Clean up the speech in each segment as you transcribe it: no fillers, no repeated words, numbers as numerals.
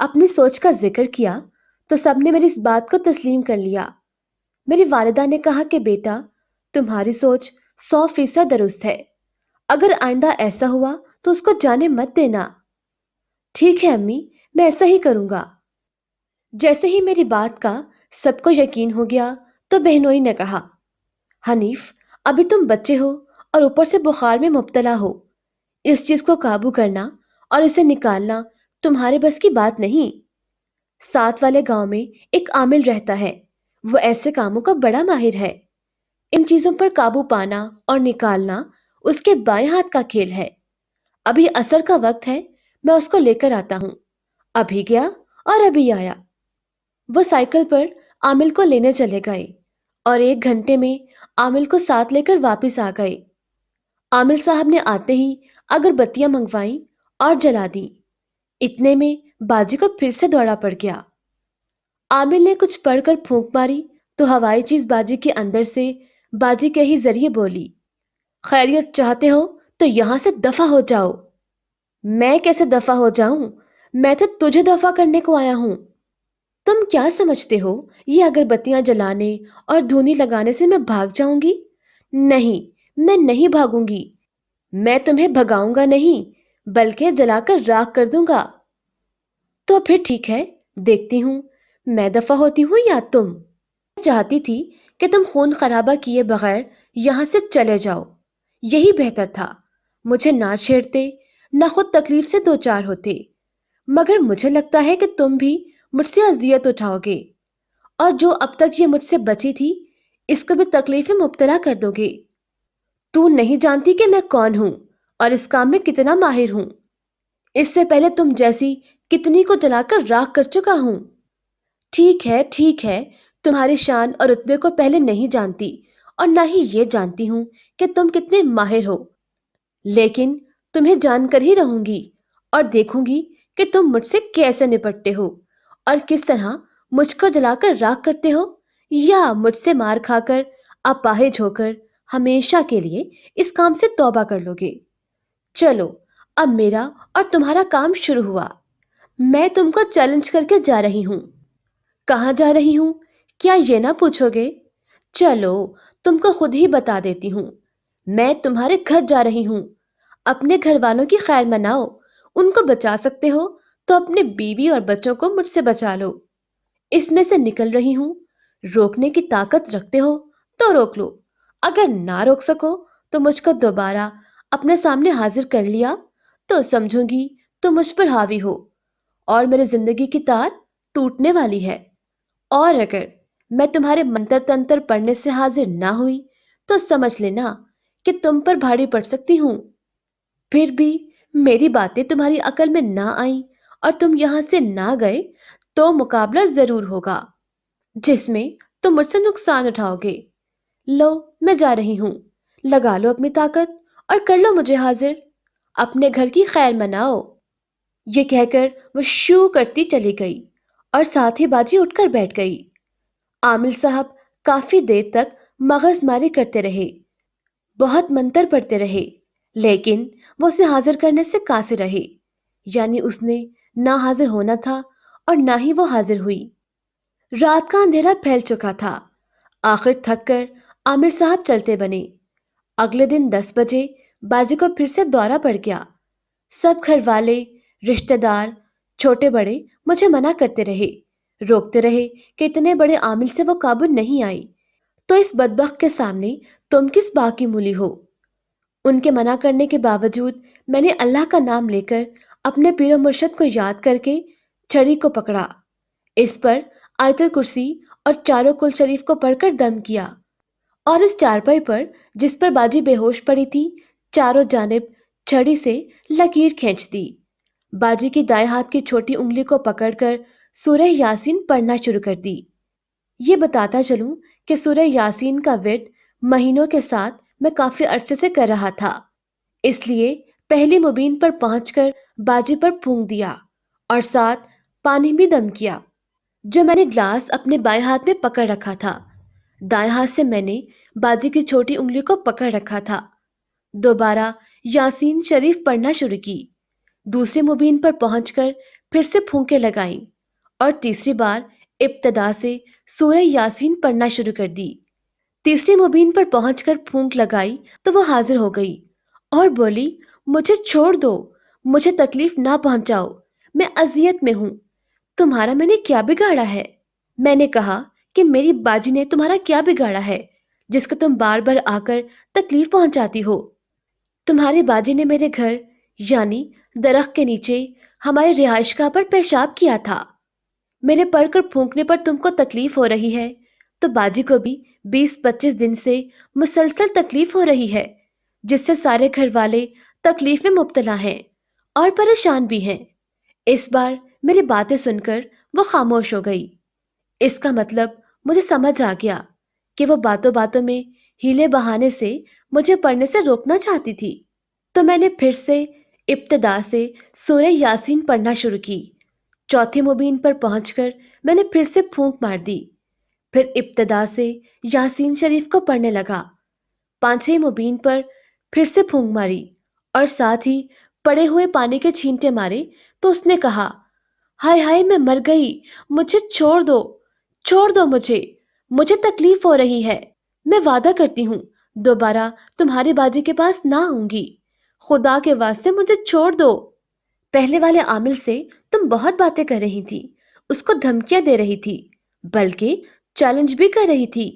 اپنی سوچ کا ذکر کیا تو سب نے میری اس بات کو تسلیم کر لیا۔ میری والدہ نے کہا کہ بیٹا، تمہاری سوچ 100% درست ہے، اگر آئندہ ایسا ہوا تو اس کو جانے مت دینا۔ ٹھیک ہے امی، میں ایسا ہی کروں گا۔ جیسے ہی میری بات کا سب کو یقین ہو گیا تو بہنوئی نے کہا، حنیف، ابھی تم بچے ہو اور اوپر سے بخار میں مبتلا ہو، اس چیز کو قابو کرنا اور اسے نکالنا تمہارے بس کی بات نہیں۔ ساتھ والے گاؤں میں ایک عامل رہتا ہے، وہ ایسے کاموں کا بڑا ماہر ہے۔ ان چیزوں پر قابو پانا اور نکالنا اس کے بائیں ہاتھ کا کھیل ہے۔ ابھی عصر کا وقت ہے، میں اس کو لے کر آتا ہوں۔ ابھی گیا اور ابھی آیا۔ وہ سائیکل پر عامل کو لینے چلے گئے اور 1 گھنٹے میں عامل کو ساتھ لے کر واپس آ گئے۔ عامل صاحب نے آتے ہی اگربتیاں منگوائیں اور جلا دیں۔ اتنے میں باجی کو پھر سے دوڑا پڑ گیا۔ عامل نے کچھ پڑھ کر پھونک ماری تو ہوائی چیز باجی کے اندر سے باجی کے ہی ذریعے بولی، خیریت چاہتے ہو تو یہاں سے دفع ہو جاؤ۔ میں کیسے دفع ہو جاؤں؟ میں تو تجھے دفع کرنے کو آیا ہوں۔ تم کیا سمجھتے ہو یہ اگربتیاں جلانے اور دھونی لگانے سے میں بھاگ جاؤں گی؟ نہیں، میں نہیں بھاگوں گی۔ میں تمہیں بھگاؤں گا نہیں، بلکہ جلا کر راکھ کر دوں گا۔ تو پھر ٹھیک ہے، دیکھتی ہوں میں دفع ہوتی ہوں یا تم۔ میں چاہتی تھی کہ تم خون خرابہ کیے بغیر یہاں سے چلے جاؤ، یہی بہتر تھا۔ مجھے نہ چھیڑتے، نہ خود تکلیف سے دوچار ہوتے، مگر مجھے لگتا ہے کہ تم بھی مجھ سے اذیت اٹھاؤ گے، اور جو اب تک یہ مجھ سے بچی تھی اس کو بھی تکلیف میں مبتلا کر دو گے۔ تو نہیں جانتی کہ میں کون ہوں اور اس کام میں کتنا ماہر ہوں۔ اس سے پہلے تم جیسی کتنی کو جلا کر راکھ کر چکا ہوں۔ ٹھیک ہے، تمہاری شان اور رتبے کو پہلے نہیں جانتی اور نہ ہی یہ جانتی ہوں کہ تم کتنے ماہر ہو، لیکن تمہیں جان کر ہی رہوں گی اور دیکھوں گی کہ تم مجھ سے کیسے نپٹتے ہو اور کس طرح مجھ کو جلا کر راکھ کرتے ہو، یا مجھ سے مار کھا کر اپاہج ہو کر ہمیشہ کے لیے اس کام سے توبہ کر لو گے۔ چلو، اب میرا اور تمہارا کام شروع ہوا۔ میں تم کو چیلنج کر کے جا رہی ہوں۔ کہاں جا رہی ہوں کیا یہ نہ پوچھو گے؟ چلو، تم کو خود ہی بتا دیتی ہوں۔ میں تمہارے گھر جا رہی ہوں۔ اپنے گھر والوں کی خیر مناؤ، ان کو بچا سکتے ہو تو اپنے بیوی اور بچوں کو مجھ سے بچا لو۔ اس میں سے نکل رہی ہوں، روکنے کی طاقت رکھتے ہو تو روک لو، اگر نہ روک سکو تو مجھ کو دوبارہ اپنے سامنے حاضر کر لیا تو سمجھوں گی تو مجھ پر حاوی ہو اور میری زندگی کی تار ٹوٹنے والی ہے۔ اور اگر میں تمہارے منتر تنتر پڑھنے سے حاضر نہ ہوئی تو سمجھ لینا کہ تم پر بھاری پڑ سکتی ہوں۔ پھر بھی میری باتیں تمہاری عقل میں نہ آئیں اور تم یہاں سے نہ گئے تو مقابلہ ضرور ہوگا جس میں تم مجھ سے نقصان اٹھاؤ گے۔ لو، میں جا رہی ہوں، لگا لو اپنی طاقت اور کر لو مجھے حاضر۔ اپنے گھر کی خیر مناؤ۔ یہ کہہ کر وہ شو کرتی چلی گئی اور ساتھ ہی باجی اٹھ کر بیٹھ گئی۔ عامل صاحب کافی دیر تک مغز ماری کرتے رہے، بہت منتر پڑھتے رہے، لیکن وہ اسے حاضر کرنے سے قاصر رہے، یعنی اس نے نہ حاضر ہونا تھا اور نہ ہی وہ حاضر ہوئی۔ رات کا اندھیرا پھیل چکا تھا۔ آخر تھک کر عامر صاحب چلتے بنے۔ اگلے دن 10 بجے باجی کو پھر سے دورہ پڑ گیا۔ سب گھر والے، رشتہ دار، چھوٹے بڑے مجھے منع کرتے رہے، روکتے رہے کہ اتنے بڑے عامل سے وہ قابو نہیں آئی، تو اس بدبخت کے سامنے تم کس باقی مولی ہو؟ ان کے منع کرنے کے باوجود میں نے اللہ کا نام لے کر اپنے پیر و مرشد کو یاد کر کے چھڑی کو پکڑا، اس پر آیت الکرسی اور چاروں کل شریف کو پڑھ کر دم کیا، اور اس چارپائی پر جس پر باجی بے ہوش پڑی تھی چاروں جانب چھڑی سے لکیر کھینچ دی۔ باجی کی دائیں ہاتھ کی چھوٹی انگلی کو پکڑ کر سورہ یاسین پڑھنا شروع کر دی۔ یہ بتاتا چلوں کہ سورہ یاسین کا ورد مہینوں کے ساتھ میں کافی عرصے سے کر رہا تھا، اس لیے پہلی مبین پر پہنچ کر باجی پر پھونک دیا اور ساتھ پانی بھی دم کیا، جو میں نے گلاس اپنے بائیں ہاتھ میں پکڑ رکھا تھا۔ دائیں ہاتھ سے میں نے باجی کی چھوٹی انگلی کو پکڑ رکھا تھا۔ دوبارہ یاسین شریف پڑھنا شروع کی۔ دوسری مبین پر پہنچ کر پھر سے پھونکیں لگائیں اور تیسری بار ابتدا سے سورہ یاسین پڑھنا شروع کر دی۔ تیسری مبین پر پہنچ کر پھونک لگائی تو وہ حاضر ہو گئی اور بولی، مجھے چھوڑ دو، مجھے تکلیف نہ پہنچاؤ، میں اذیت میں ہوں، تمہارا میں نے کیا بگاڑا ہے؟ میں نے کہا کہ میری باجی نے تمہارا کیا بگاڑا ہے جس کو تم بار بار آ کر تکلیف پہنچاتی ہو؟ تمہاری باجی نے میرے گھر یعنی درخت کے نیچے ہماری رہائش گاہ پر پیشاب کیا تھا۔ میرے پڑھ کر پھونکنے پر تم کو تکلیف ہو رہی ہے تو باجی کو بھی 20-25 دن سے مسلسل تکلیف ہو رہی ہے، جس سے سارے گھر والے تکلیف میں مبتلا ہیں اور پریشان بھی ہیں۔ اس بار میری باتیں سن کر وہ خاموش ہو گئی۔ اس کا مطلب مجھے سمجھ آ گیا کہ وہ باتوں باتوں میں ہیلے بہانے سے مجھے پڑھنے سے روکنا چاہتی تھی۔ تو میں نے پھر سے ابتدا سے سورہ یاسین پڑھنا شروع کی۔ چوتھی مبین پر پہنچ کر میں نے پھر سے پھونک مار دی، پھر ابتدا سے یاسین شریف کو پڑھنے لگا۔ پانچویں مبین پر پھر سے پھونک ماری اور ساتھ ہی پڑے ہوئے پانی کے چھینٹے مارے تو اس نے کہا، ہائے ہائے میں مر گئی، مجھے چھوڑ دو مجھے تکلیف ہو رہی ہے، میں وعدہ کرتی ہوں دوبارہ تمہاری باجی کے پاس نہ آؤں گی، خدا کے واسطے مجھے چھوڑ دو۔ پہلے والے عامل سے تم بہت باتیں کر رہی تھی، اس کو دھمکیاں دے رہی تھی، بلکہ چیلنج بھی کر رہی تھی،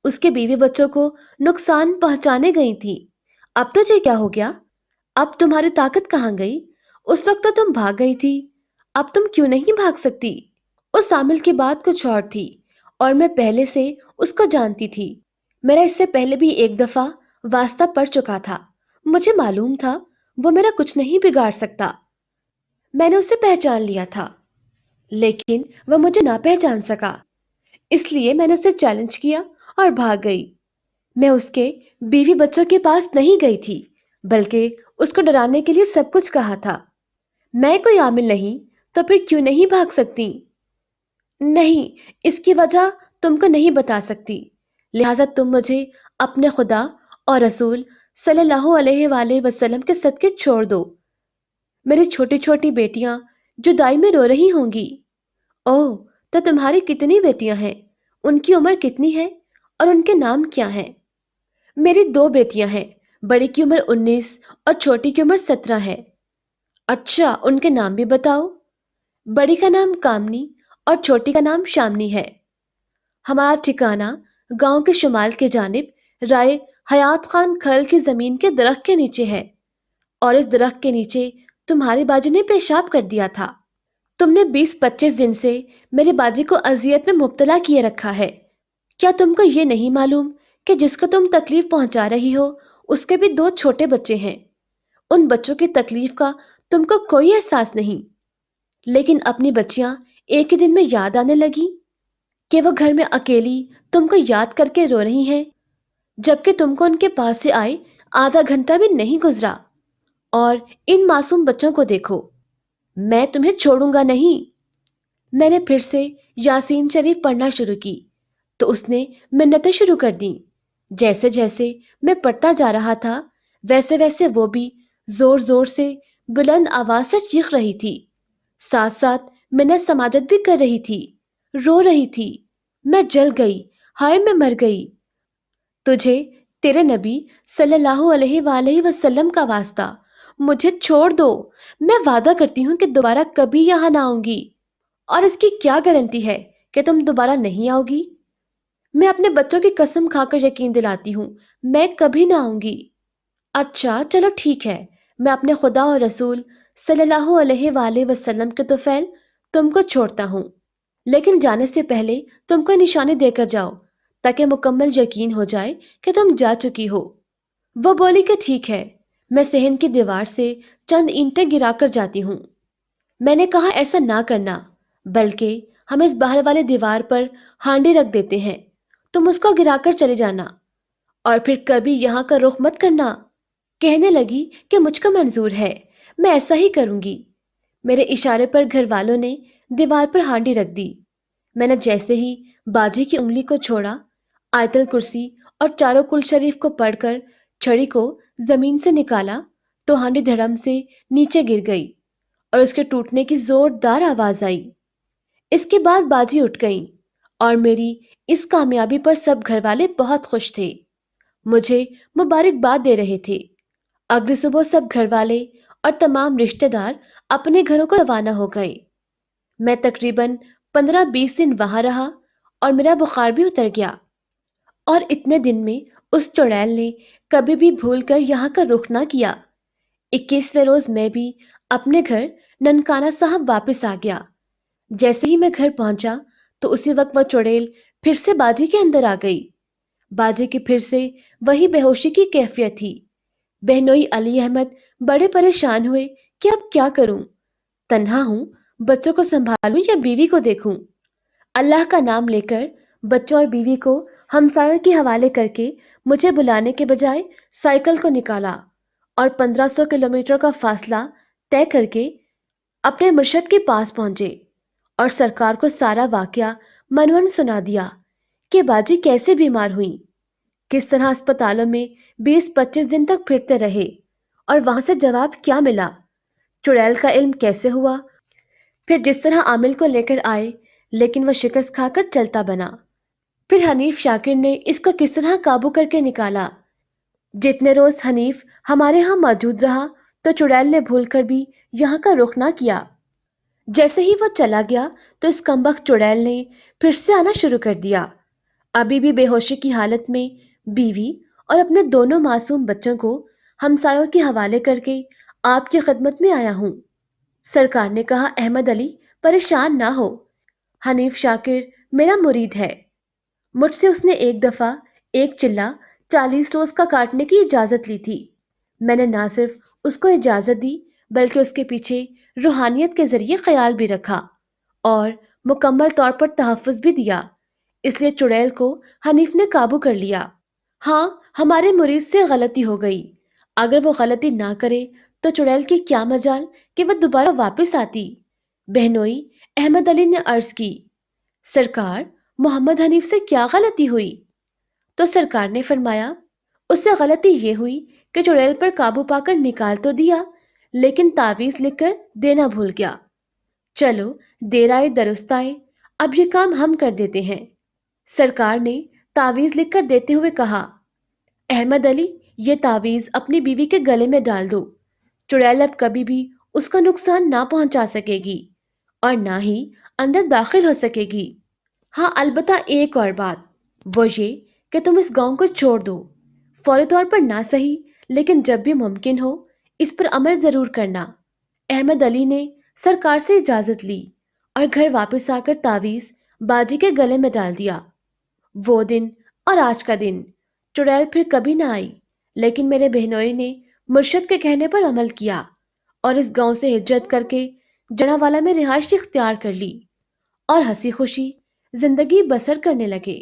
اس کے بیوی بچوں کو نقصان پہنچانے گئی تھی۔ اب تجھے کیا ہو گیا؟ اب تمہاری طاقت کہاں گئی؟ اس وقت تو تم بھاگ گئی تھی، اب تم کیوں نہیں بھاگ سکتی؟ اس عامل کی بات کچھ اور تھی اور میں پہلے سے اس کو جانتی تھی۔ میرا اس سے پہلے بھی ایک دفعہ واسطہ پڑ چکا تھا، مجھے معلوم تھا وہ میرا کچھ نہیں بگاڑ سکتا، میں نے اسے پہچان لیا تھا، لیکن وہ مجھے نہ پہچان سکا، اس لیے میں نے اسے چیلنج کیا اور بھاگ گئی۔ میں اس کے بیوی بچوں کے پاس نہیں گئی تھی، بلکہ اس کو ڈرانے کے لیے سب کچھ کہا تھا۔ میں کوئی عامل نہیں تو پھر کیوں نہیں بھاگ سکتی؟ نہیں، اس کی وجہ تم کو نہیں بتا سکتی، لہٰذا تم مجھے اپنے خدا اور رسول صلی اللہ علیہ وآلہ وسلم کے صدقے چھوڑ دو۔ میری چھوٹی چھوٹی بیٹیاں جدائی میں رو رہی ہوں گی۔ اوہ، تو تمہاری کتنی بیٹیاں ہیں؟ ان کی عمر کتنی ہے اور ان کے نام کیا ہیں؟ میری 2 بیٹیاں ہیں، بڑی کی عمر 19 اور چھوٹی کی عمر 17 ہے۔ اچھا، ان کے نام بھی بتاؤ۔ بڑی کا نام کامنی اور چھوٹی کا نام شامنی ہے۔ ہمارا ٹھکانہ گاؤں کے شمال کی جانب رائے حیات خان کھل کی زمین کے درخت کے نیچے ہے، اور اس درخت کے نیچے تمہاری باجی نے پیشاب کر دیا تھا۔ تم نے 20-25 دن سے میری باجی کو اذیت میں مبتلا کیے رکھا ہے۔ کیا تم کو یہ نہیں معلوم کہ جس کو تم تکلیف پہنچا رہی ہو اس کے بھی 2 چھوٹے بچے ہیں؟ ان بچوں کی تکلیف کا تم کو کوئی احساس نہیں، لیکن اپنی بچیاں ایک ہی دن میں یاد آنے لگی کہ وہ گھر میں اکیلی تم کو یاد کر کے رو رہی ہیں، جبکہ تم کو ان کے پاس سے آئے آدھا گھنٹہ بھی نہیں گزرا۔ اور ان معصوم بچوں کو دیکھو، میں تمہیں چھوڑوں گا نہیں۔ میں نے پھر سے یاسین شریف پڑھنا شروع کی تو اس نے منتیں شروع کر دیں۔ جیسے جیسے میں پڑھتا جا رہا تھا ویسے ویسے وہ بھی زور زور سے بلند آواز سے چیخ رہی تھی، ساتھ ساتھ منت سماجت بھی کر رہی تھی، رو رہی تھی، میں جل گئی، ہائے میں مر گئی، تجھے تیرے نبی صلی اللہ علیہ وآلہ وسلم کا واسطہ، مجھے چھوڑ دو، میں وعدہ کرتی ہوں کہ دوبارہ کبھی یہاں نہ آؤں گی۔ اور اس کی کیا گارنٹی ہے کہ تم دوبارہ نہیں آؤ گی؟ میں اپنے بچوں کی قسم کھا کر یقین دلاتی ہوں، میں کبھی نہ آؤں گی۔ اچھا چلو ٹھیک ہے، میں اپنے خدا اور رسول صلی اللہ علیہ وآلہ وسلم کے طفیل تم کو چھوڑتا ہوں، لیکن جانے سے پہلے تم کو نشانی دے کر جاؤ تاکہ مکمل یقین ہو جائے کہ تم جا چکی ہو۔ وہ بولی کہ ٹھیک ہے، میں صحن کی دیوار سے چند اینٹیں گرا کر جاتی ہوں۔ میں نے کہا ایسا نہ کرنا، بلکہ ہم اس باہر والے دیوار پر ہانڈی رکھ دیتے ہیں، تم اس کو گرا کر چلے جانا اور پھر کبھی یہاں کا رخ مت کرنا۔ کہنے لگی کہ مجھ کو منظور ہے، میں ایسا ہی کروں گی۔ میرے اشارے پر گھر والوں نے دیوار پر ہانڈی رکھ دی۔ میں نے جیسے ہی باجی کی انگلی کو چھوڑا، آیت الکرسی اور چاروں کل شریف کو پڑھ کر چھڑی کو زمین سے نکالا تو ہانڈی دھڑم سے نیچے گر گئی اور اس کے ٹوٹنے کی زوردار آواز آئی۔ اس کے بعد باجی اٹھ گئیں اور میری اس کامیابی پر سب گھر والے بہت خوش تھے، مجھے مبارکباد دے رہے تھے۔ اگلی صبح سب گھر والے اور تمام رشتہ دار اپنے گھروں کو روانہ ہو گئے۔ میں تقریباً 15-20 دن وہاں رہا اور میرا بخار بھی اتر گیا، اور اتنے دن میں اس چڑیل نے کبھی بھی بھول کر یہاں کا رخ نہ کیا۔ 21ویں روز میں بھی اپنے گھر ننکانہ صاحب واپس آ گیا۔ جیسے ہی میں گھر پہنچا تو اسی وقت وہ چڑیل پھر سے باجی کے اندر آ گئی۔ باجی کی پھر سے وہی بے ہوشی کی کیفیت تھی۔ بہنوئی علی احمد بڑے پریشان ہوئے کہ اب کیا کروں، تنہا ہوں، بچوں کو سنبھالوں یا بیوی کو دیکھوں۔ اللہ کا نام لے کر بچوں اور بیوی کو ہمسایوں کے حوالے کر کے مجھے بلانے کے بجائے سائیکل کو نکالا اور 1500 کلومیٹر کا فاصلہ طے کر کے اپنے مرشد کے پاس پہنچے اور سرکار کو سارا واقعہ منون سنا دیا کہ باجی کیسے بیمار ہوئی، کس طرح اسپتالوں میں 20-25 دن تک پھرتے رہے اور وہاں سے جواب کیا ملا، چڑیل کا علم کیسے ہوا، پھر جس طرح عامل کو لے کر آئے لیکن وہ شکست کھا کر چلتا بنا، پھر حنیف شاکر نے اس کو کس طرح قابو کر کے نکالا۔ جتنے روز حنیف ہمارے ہاں موجود رہا تو چڑیل نے بھول کر بھی یہاں کا رخ نہ کیا۔ جیسے ہی وہ چلا گیا تو اس کمبخت چڑیل نے پھر سے آنا شروع کر دیا۔ ابھی بھی بے ہوشی کی حالت میں بیوی اور اپنے دونوں معصوم بچوں کو ہمسایوں کے حوالے کر کے آپ کی خدمت میں آیا ہوں۔ سرکار نے کہا، احمد علی پریشان نہ ہو، حنیف شاکر میرا مرید ہے، مجھ سے اس نے ایک دفعہ ایک چلہ 40 روز کا کاٹنے کی اجازت لی تھی۔ میں نے نہ صرف اس کو اجازت دی بلکہ اس کے پیچھے روحانیت کے ذریعے خیال بھی رکھا اور مکمل طور پر تحفظ بھی دیا، اس لیے چڑیل کو حنیف نے قابو کر لیا۔ ہاں، ہمارے مرید سے غلطی ہو گئی، اگر وہ غلطی نہ کرے تو چڑیل کی کیا مجال کہ وہ دوبارہ واپس آتی۔ بہنوئی احمد علی نے عرض کی، سرکار محمد حنیف سے کیا غلطی ہوئی؟ تو سرکار نے فرمایا، اس سے غلطی یہ ہوئی کہ چڑیل پر قابو پا کر نکال تو دیا لیکن تعویذ لکھ کر دینا بھول گیا۔ چلو دیر آئے درست آئے، اب یہ کام ہم کر دیتے ہیں۔ سرکار نے تعویذ لکھ کر دیتے ہوئے کہا، احمد علی یہ تعویذ اپنی بیوی کے گلے میں ڈال دو، چڑیل اب کبھی بھی اس کو نقصان نہ پہنچا سکے گی اور نہ ہی اندر داخل ہو سکے گی۔ ہاں البتہ ایک اور بات، وہ یہ کہ تم اس گاؤں کو چھوڑ دو، فوری طور پر نہ صحیح لیکن جب بھی ممکن ہو اس پر عمل ضرور کرنا۔ احمد علی نے سرکار سے اجازت لی اور گھر واپس آ کر تعویذ باجی کے گلے میں ڈال دیا۔ وہ دن اور آج کا دن چڑیل پھر کبھی نہ آئی، لیکن میرے بہنوئی نے مرشد کے کہنے پر عمل کیا اور اس گاؤں سے ہجرت کر کے جڑا والا میں رہائش اختیار کر لی اور ہنسی خوشی زندگی بسر کرنے لگے۔